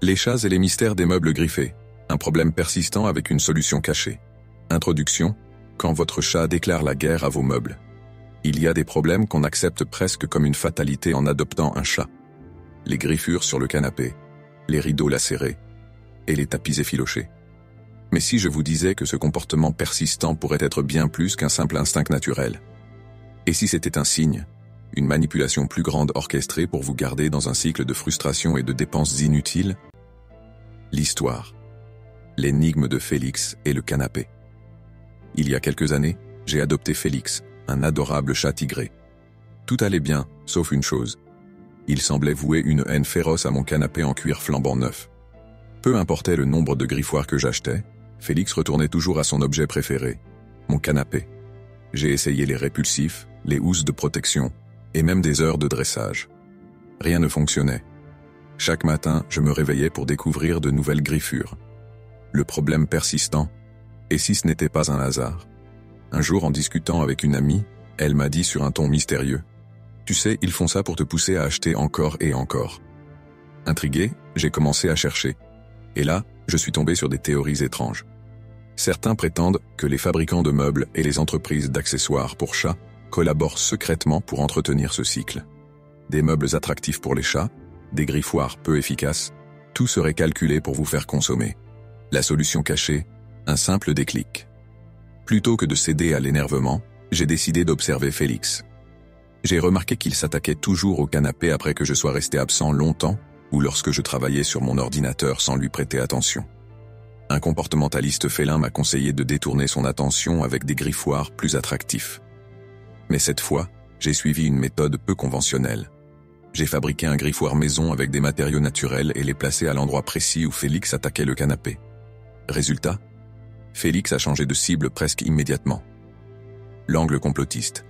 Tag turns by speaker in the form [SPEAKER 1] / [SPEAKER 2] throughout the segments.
[SPEAKER 1] Les chats et les mystères des meubles griffés. Un problème persistant avec une solution cachée. Introduction. Quand votre chat déclare la guerre à vos meubles. Il y a des problèmes qu'on accepte presque comme une fatalité en adoptant un chat. Les griffures sur le canapé, les rideaux lacérés et les tapis effilochés. Mais si je vous disais que ce comportement persistant pourrait être bien plus qu'un simple instinct naturel? Et si c'était un signe, une manipulation plus grande orchestrée pour vous garder dans un cycle de frustration et de dépenses inutiles? L'histoire. L'énigme de Félix et le canapé. Il y a quelques années, j'ai adopté Félix, un adorable chat tigré. Tout allait bien, sauf une chose. Il semblait vouer une haine féroce à mon canapé en cuir flambant neuf. Peu importait le nombre de griffoirs que j'achetais, Félix retournait toujours à son objet préféré, mon canapé. J'ai essayé les répulsifs, les housses de protection, et même des heures de dressage. Rien ne fonctionnait. Chaque matin, je me réveillais pour découvrir de nouvelles griffures. Le problème persistant, et si ce n'était pas un hasard? Un jour, en discutant avec une amie, elle m'a dit sur un ton mystérieux: « Tu sais, ils font ça pour te pousser à acheter encore et encore. » Intrigué, j'ai commencé à chercher. Et là, je suis tombé sur des théories étranges. Certains prétendent que les fabricants de meubles et les entreprises d'accessoires pour chats collaborent secrètement pour entretenir ce cycle. Des meubles attractifs pour les chats, des griffoirs peu efficaces, tout serait calculé pour vous faire consommer. La solution cachée, un simple déclic. Plutôt que de céder à l'énervement, j'ai décidé d'observer Félix. J'ai remarqué qu'il s'attaquait toujours au canapé après que je sois resté absent longtemps ou lorsque je travaillais sur mon ordinateur sans lui prêter attention. Un comportementaliste félin m'a conseillé de détourner son attention avec des griffoirs plus attractifs. Mais cette fois, j'ai suivi une méthode peu conventionnelle. J'ai fabriqué un griffoir maison avec des matériaux naturels et l'ai placé à l'endroit précis où Félix attaquait le canapé. Résultat, Félix a changé de cible presque immédiatement. L'angle complotiste.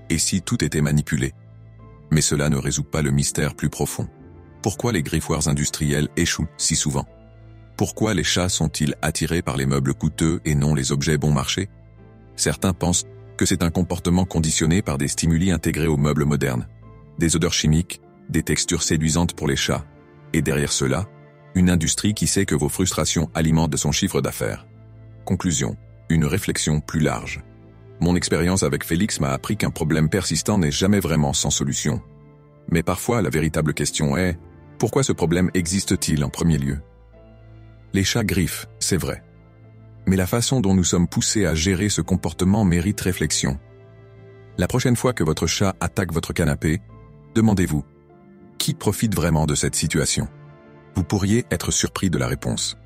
[SPEAKER 1] Et si tout était manipulé? Mais cela ne résout pas le mystère plus profond. Pourquoi les griffoirs industriels échouent si souvent? Pourquoi les chats sont-ils attirés par les meubles coûteux et non les objets bon marché? Certains pensent que c'est un comportement conditionné par des stimuli intégrés aux meubles modernes. Des odeurs chimiques, des textures séduisantes pour les chats. Et derrière cela, une industrie qui sait que vos frustrations alimentent de son chiffre d'affaires. Conclusion, une réflexion plus large. Mon expérience avec Félix m'a appris qu'un problème persistant n'est jamais vraiment sans solution. Mais parfois, la véritable question est: pourquoi ce problème existe-t-il en premier lieu? Les chats griffent, c'est vrai. Mais la façon dont nous sommes poussés à gérer ce comportement mérite réflexion. La prochaine fois que votre chat attaque votre canapé, demandez-vous: qui profite vraiment de cette situation? Vous pourriez être surpris de la réponse.